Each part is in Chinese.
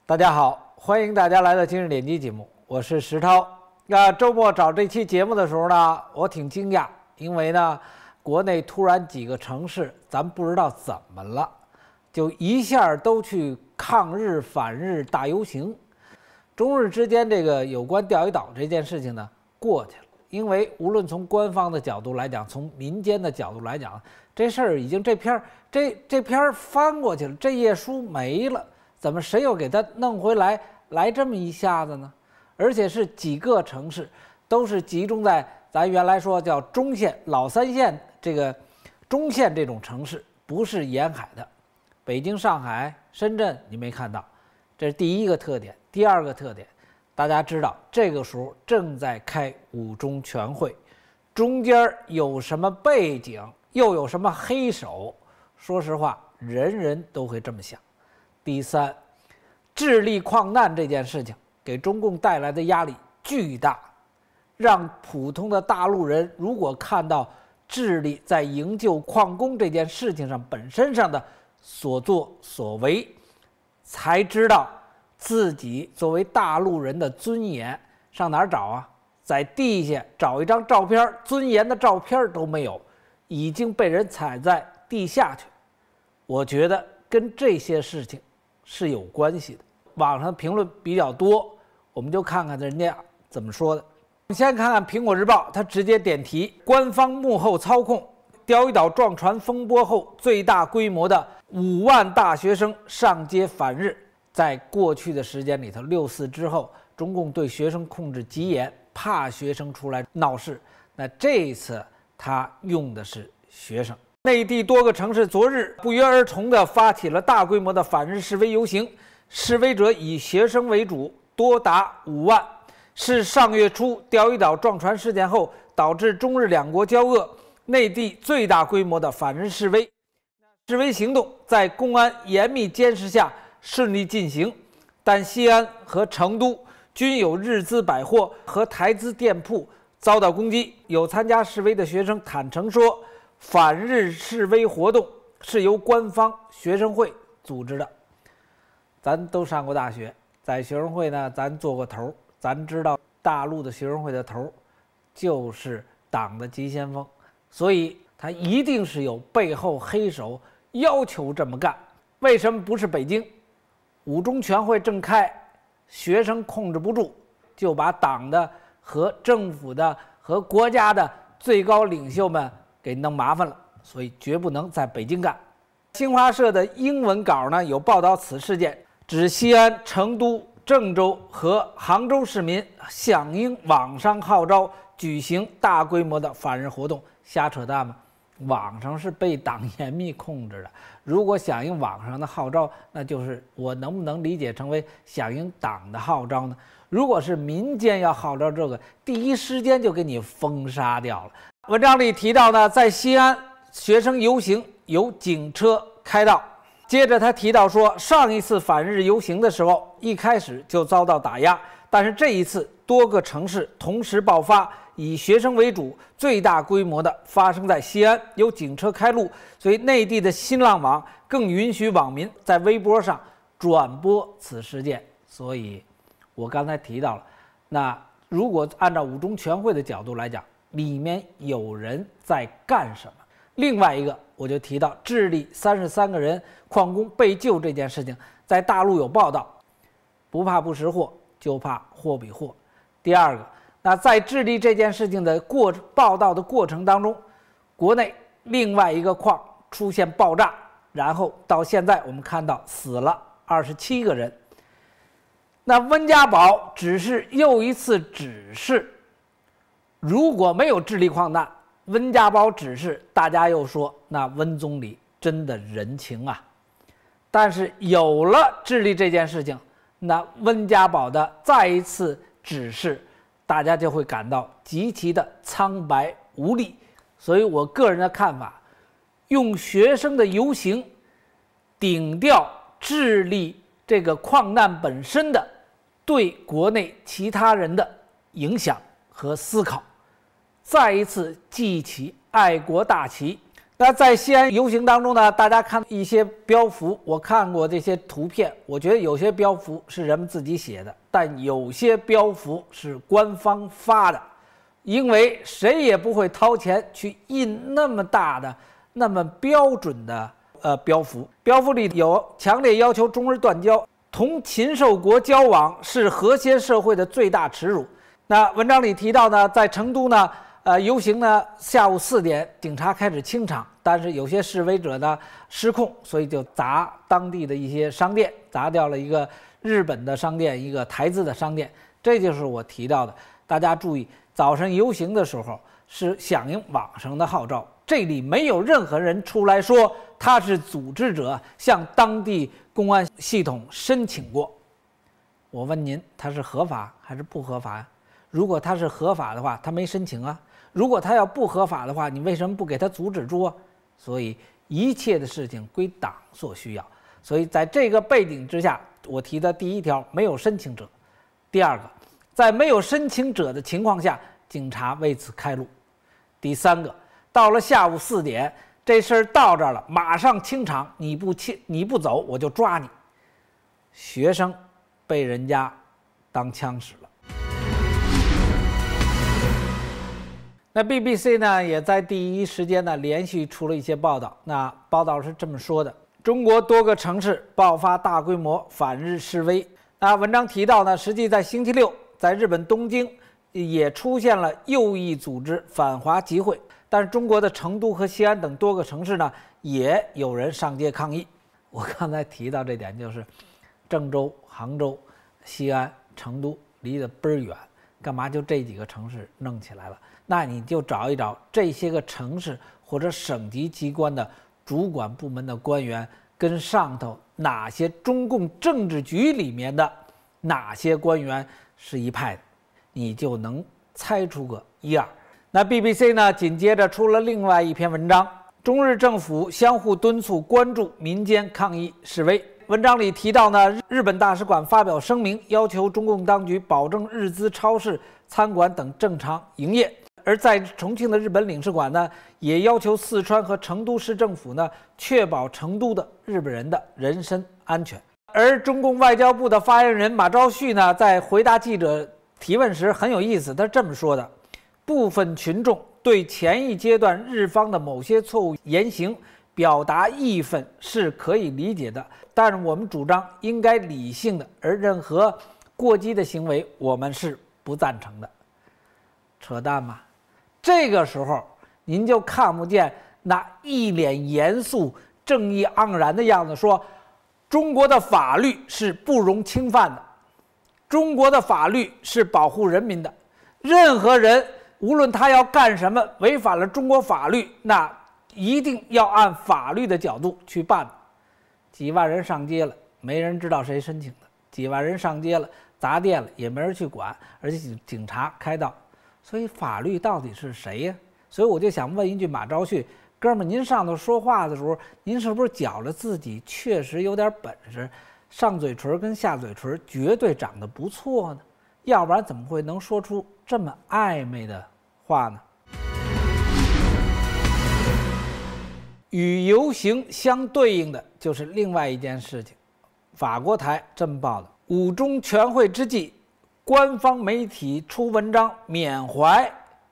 大家好，欢迎大家来到今日点击节目，我是石涛。周末找这期节目的时候呢，我挺惊讶，因为呢，国内突然几个城市，咱不知道怎么了，就一下都去抗日反日大游行。中日之间这个有关钓鱼岛这件事情呢，过去了。因为无论从官方的角度来讲，从民间的角度来讲，这事儿已经这篇翻过去了，这页书没了。怎么谁又给他弄回来这么一下子呢？而且是几个城市都是集中在咱原来说叫中线、老三线这个中线这种城市，不是沿海的。北京、上海、深圳你没看到，这是第一个特点。第二个特点，大家知道这个时候正在开五中全会，中间有什么背景，又有什么黑手？说实话，人人都会这么想。第三，智利矿难这件事情给中共带来的压力巨大，让普通的大陆人如果看到智利在营救矿工这件事情上本身上的所作所为，才知道自己作为大陆人的尊严上哪儿找啊？在地下找一张照片，尊严的照片都没有，已经被人踩在地下去。我觉得跟这些事情是有关系的。网上评论比较多，我们就看看人家怎么说的。我们先看看苹果日报，它直接点题：官方幕后操控，钓鱼岛撞船风波后最大规模的5万大学生上街反日。在过去的时间里头，6·4之后，中共对学生控制极严，怕学生出来闹事。那这一次他用的是学生。内地多个城市昨日不约而同地发起了大规模的反日示威游行，示威者以学生为主，多达5万，是上月初钓鱼岛撞船事件后导致中日两国交恶，内地最大规模的反日示威。示威行动在公安严密监视下顺利进行，但西安和成都均有日资百货和台资店铺遭到攻击。有参加示威的学生坦诚说，反日示威活动是由官方学生会组织的。咱都上过大学，在学生会呢，咱做过头，咱知道大陆的学生会的头就是党的急先锋，所以他一定是有背后黑手要求这么干。为什么不是北京？五中全会正开，学生控制不住，就把党的和政府的和国家的最高领袖们给弄麻烦了，所以绝不能在北京干。新华社的英文稿呢有报道此事件，指西安、成都、郑州和杭州市民响应网上号召举行大规模的反日活动，瞎扯淡吗？网上是被党严密控制的，如果响应网上的号召，那就是我能不能理解成为响应党的号召呢？如果是民间要号召这个，第一时间就给你封杀掉了。文章里提到呢，在西安学生游行有警车开道，接着他提到说，上一次反日游行的时候，一开始就遭到打压，但是这一次多个城市同时爆发，以学生为主，最大规模的发生在西安，有警车开路，所以内地的新浪网更允许网民在微博上转播此事件。所以我刚才提到了，那如果按照五中全会的角度来讲，里面有人在干什么？另外一个，我就提到智利33个人矿工被救这件事情，在大陆有报道，不怕不识货，就怕货比货。第二个，那在智利这件事情的报道的过程当中，国内另外一个矿出现爆炸，然后到现在我们看到死了27个人。那温家宝只是又一次指示，如果没有智利矿难，温家宝指示，大家又说那温总理真的人情啊。但是有了智利这件事情，那温家宝的再一次指示，大家就会感到极其的苍白无力。所以我个人的看法，用学生的游行顶掉智利这个矿难本身的对国内其他人的影响和思考，再一次记起爱国大旗，那在西安游行当中呢，大家看一些标符，我看过这些图片，我觉得有些标符是人们自己写的，但有些标符是官方发的，因为谁也不会掏钱去印那么大的、那么标准的标符。标符里有强烈要求中日断交，同禽兽国交往是和谐社会的最大耻辱。那文章里提到呢，在成都呢。游行呢，下午4点，警察开始清场，但是有些示威者呢失控，所以就砸当地的一些商店，砸掉了一个日本的商店，一个台资的商店。这就是我提到的，大家注意，早晨游行的时候是响应网上的号召，这里没有任何人出来说他是组织者，向当地公安系统申请过。我问您，他是合法还是不合法呀？如果他是合法的话，他没申请啊。如果他要不合法的话，你为什么不给他阻止住啊？所以一切的事情归党所需要。所以在这个背景之下，我提的第一条，没有申请者。第二个，在没有申请者的情况下，警察为此开路。第三个，到了下午4点，这事儿到这儿了，马上清场，你不走，我就抓你。学生被人家当枪使了。那 BBC 呢也在第一时间呢连续出了一些报道。那报道是这么说的：中国多个城市爆发大规模反日示威。那文章提到呢，实际在星期六，在日本东京也出现了右翼组织反华集会，但是中国的成都和西安等多个城市呢也有人上街抗议。我刚才提到这点，就是郑州、杭州、西安、成都离得倍儿远，干嘛就这几个城市弄起来了？那你就找一找这些个城市或者省级机关的主管部门的官员跟上头哪些中共政治局里面的哪些官员是一派的，你就能猜出个一二。那 BBC 呢紧接着出了另外一篇文章，中日政府相互敦促关注民间抗议示威。文章里提到呢，日本大使馆发表声明，要求中共当局保证日资超市、餐馆等正常营业。而在重庆的日本领事馆呢，也要求四川和成都市政府呢，确保成都的日本人的人身安全。而中共外交部的发言人马朝旭呢，在回答记者提问时很有意思，他是这么说的：部分群众对前一阶段日方的某些错误言行表达义愤是可以理解的，但是我们主张应该理性的，而任何过激的行为我们是不赞成的。扯淡吗？这个时候您就看不见那一脸严肃、正义盎然的样子，说中国的法律是不容侵犯的，中国的法律是保护人民的，任何人无论他要干什么违反了中国法律，那一定要按法律的角度去办。几万人上街了，没人知道谁申请的；几万人上街了，砸店了，也没人去管，而且警察开道。所以法律到底是谁呀？所以我就想问一句马朝旭哥们，您上头说话的时候，您是不是觉着自己确实有点本事，上嘴唇跟下嘴唇绝对长得不错呢？要不然怎么会能说出这么暧昧的话呢？与游行相对应的就是另外一件事情，法国台这么报的：五中全会之际，官方媒体出文章缅怀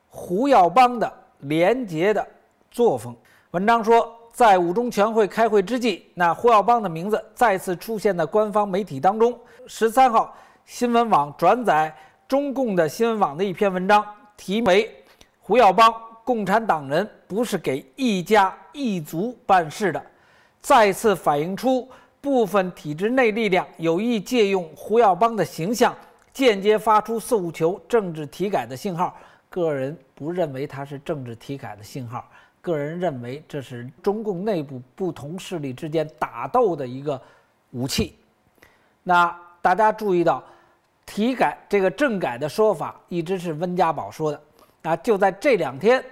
胡耀邦的廉洁的作风。文章说，在五中全会开会之际，那胡耀邦的名字再次出现在官方媒体当中。13号，新闻网转载中共的新闻网的一篇文章，题为“胡耀邦共产党人不是给一家一族办事的”，再次反映出部分体制内力量有意借用胡耀邦的形象，间接发出诉求政治体改的信号。个人不认为它是政治体改的信号，个人认为这是中共内部不同势力之间打斗的一个武器。那大家注意到，体改这个政改的说法一直是温家宝说的。那就在这2天，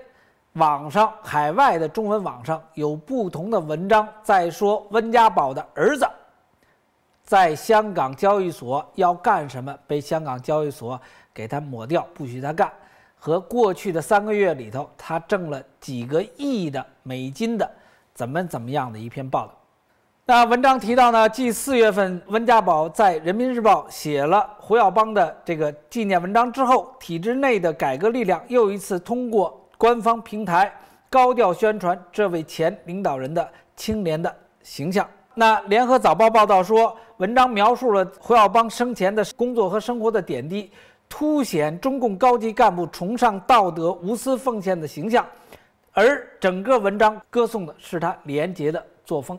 网上海外的中文网上有不同的文章在说温家宝的儿子在香港交易所要干什么，被香港交易所给他抹掉，不许他干。和过去的3个月里头他挣了几个亿的美金的怎么样的一篇报道。那文章提到呢，继4月份温家宝在人民日报写了胡耀邦的这个纪念文章之后，体制内的改革力量又一次通过官方平台高调宣传这位前领导人的清廉的形象。那联合早报报道说，文章描述了胡耀邦生前的工作和生活的点滴，凸显中共高级干部崇尚道德、无私奉献的形象，而整个文章歌颂的是他廉洁的作风。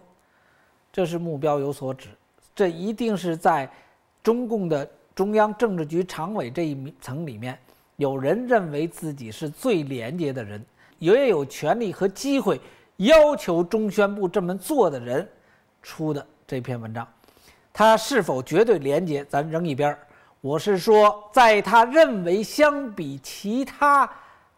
这是目标有所指，这一定是在中共的中央政治局常委这一层里面，有人认为自己是最廉洁的人，也有权利和机会要求中宣部这么做的人出的这篇文章。他是否绝对廉洁咱扔一边，我是说在他认为相比其他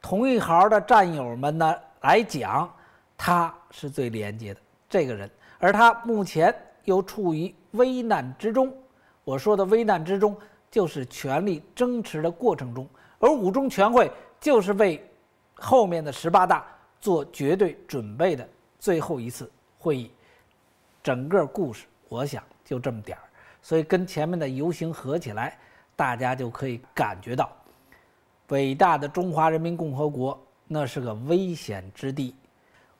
同一行的战友们呢来讲，他是最廉洁的这个人，而他目前又处于危难之中。我说的危难之中就是权力争持的过程中，而5中全会就是为后面的18大做绝对准备的最后一次会议。整个故事我想就这么点儿，所以跟前面的游行合起来，大家就可以感觉到伟大的中华人民共和国那是个危险之地。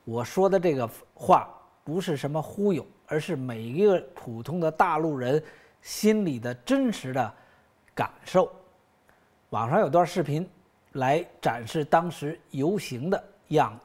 我说的这个话不是什么忽悠，而是每一个普通的大陆人心里的真实的感受。网上有段视频来展示当时游行的样子。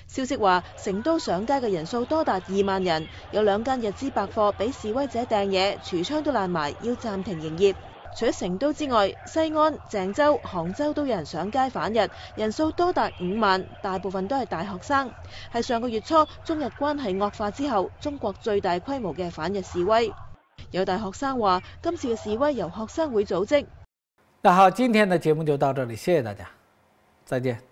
消息話，成都上街嘅人數多達2萬人，有2間日資百貨俾示威者掟嘢，櫥窗都爛埋，要暫停營業。除咗成都之外，西安、鄭州、杭州都有人上街反日，人數多達5萬，大部分都係大學生。係上個月初中日關係惡化之後，中國最大規模嘅反日示威。有大學生話，今次嘅示威由學生會組織。那好，今天的節目就到這裡，謝謝大家，再見。